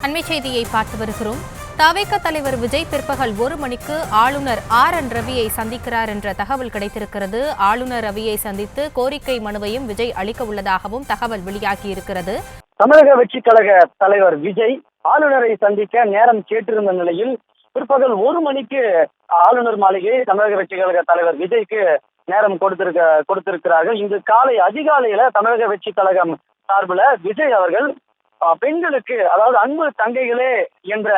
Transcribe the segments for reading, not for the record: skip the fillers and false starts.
அண்மை செய்தியை பார்த்து வருகிறோம். தவேக தலைவர் விஜய் பிற்பகல் 1 மணிக்கு ஆளுநர் RN ரவியை சந்திக்கிறார் என்ற தகவல் கிடைத்திருக்கிறது. ஆளுநர் ரவியை சந்தித்து கோரிக்கை மனுவையும் விஜய் அளிக்க உள்ளதாகவும் தகவல் வெளியாகியிருக்கிறது. தமிழக வெற்றி கழக தலைவர் விஜய் ஆளுநரை சந்திக்க நேரம் கேட்டிருந்த நிலையில் பிற்பகல் 1 மணிக்கு ஆளுநர் மாளிகை தமிழக வெற்றி கழக தலைவர் விஜய்க்கு நேரம் கொடுத்திருக்கிறார்கள். இன்று காலை அதிகாலையில தமிழக வெற்றி கழகம் சார்பில் விஜய் அவர்கள் பெண்களுக்கு, அதாவது அன்பு தங்கைகளே என்ற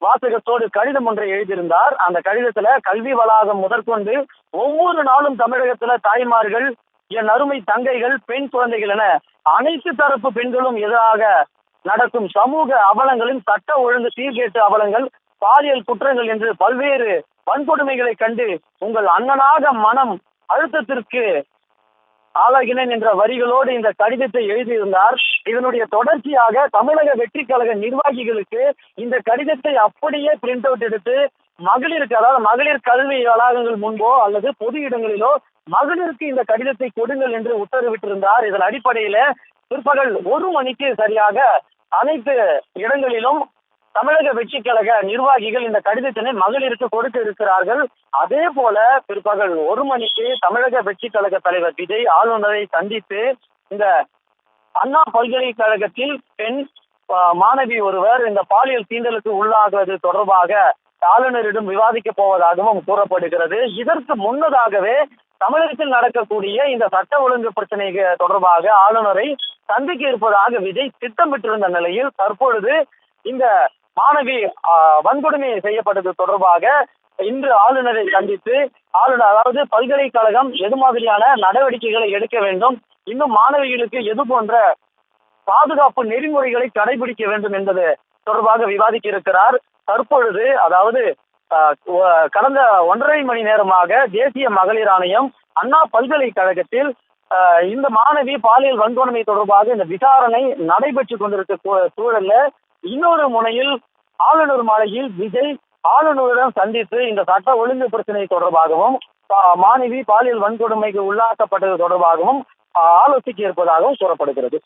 வாசகத்தோடு கடிதம் ஒன்றை எழுதியிருந்தார். அந்த கடிதத்துல கல்வி வளாகம் முதற்கொண்டு ஒவ்வொரு நாளும் தமிழகத்துல தாய்மார்கள், என் அருமை தங்கைகள், பெண் குழந்தைகள் என அனைத்து தரப்பு பெண்களும் எதிராக நடக்கும் சமூக அவலங்களும், சட்ட ஒழுங்கு சீர்கேட்டு அவலங்கள், பாலியல் குற்றங்கள் என்று பல்வேறு வன்கொடுமைகளை கண்டு உங்கள் அண்ணனாக மனம் அழுத்தத்திற்கு ஆளாகினேன் என்ற வரிகளோடு இந்த கடிதத்தை எழுதியிருந்தார். இதனுடைய தொடர்ச்சியாக தமிழக வெற்றி கழக நிர்வாகிகளுக்கு இந்த கடிதத்தை அப்படியே பிரிண்ட் அவுட் எடுத்து மகளிருக்கு, அதாவது மகளிர் கல்வி வளாகங்கள் முன்போ அல்லது பொது இடங்களிலோ மகளிருக்கு இந்த கடிதத்தை கொடுங்கள் என்று உத்தரவிட்டிருந்தார். இதன் அடிப்படையில பிற்பகல் 1 மணிக்கு சரியாக அனைத்து இடங்களிலும் தமிழக வெற்றி கழக நிர்வாகிகள் இந்த கடிதத்தினை மகளிருக்கு கொடுக்க இருக்கிறார்கள். அதே போல பிற்பகல் 1 மணிக்கு தமிழக வெற்றி கழக தலைவர் விஜய் ஆளுநரை சந்தித்து இந்த அண்ணா பல்கலைக்கழகத்தில் பெண் மாணவி ஒருவர் இந்த பாலியல் தீண்டலுக்கு உள்ளாகுவது தொடர்பாக ஆளுநரிடம் விவாதிக்க போவதாகவும் கூறப்படுகிறது. இதற்கு முன்னதாகவே தமிழகத்தில் நடக்கக்கூடிய இந்த சட்ட ஒழுங்கு பிரச்சனை தொடர்பாக ஆளுநரை சந்திக்க இருப்பதாக விஜய் திட்டமிட்டிருந்த நிலையில் தற்பொழுது இந்த மாணவி வன்கொடுமை செய்யப்பட்டது தொடர்பாக இன்று ஆளுநரை சந்தித்து ஆளுநர், அதாவது பல்கலைக்கழகம் எது மாதிரியான நடவடிக்கைகளை எடுக்க வேண்டும், இன்னும் மாணவிகளுக்கு எது போன்ற பாதுகாப்பு நெறிமுறைகளை கடைபிடிக்க வேண்டும் என்பது தொடர்பாக விவாதிக்க இருக்கிறார். தற்பொழுது, அதாவது கடந்த 1.5 மணி நேரமாக தேசிய மகளிர் ஆணையம் அண்ணா பல்கலைக்கழகத்தில் இந்த மாணவி பாலியல் வன்கொடுமை தொடர்பாக இந்த விசாரணை நடைபெற்று கொண்டிருக்க சூழல்ல இன்னொரு முனையில் ஆளுநர் மாளிகையில் விஜய் ஆளுநரிடம் சந்தித்து இந்த சட்ட ஒழுங்கு பிரச்சனை தொடர்பாகவும் மாணவி பாலியல் வன்கொடுமைக்கு உள்ளாக்கப்பட்டது தொடர்பாகவும் ஆலோசிக்க இருப்பதாகவும் கூறப்படுகிறது.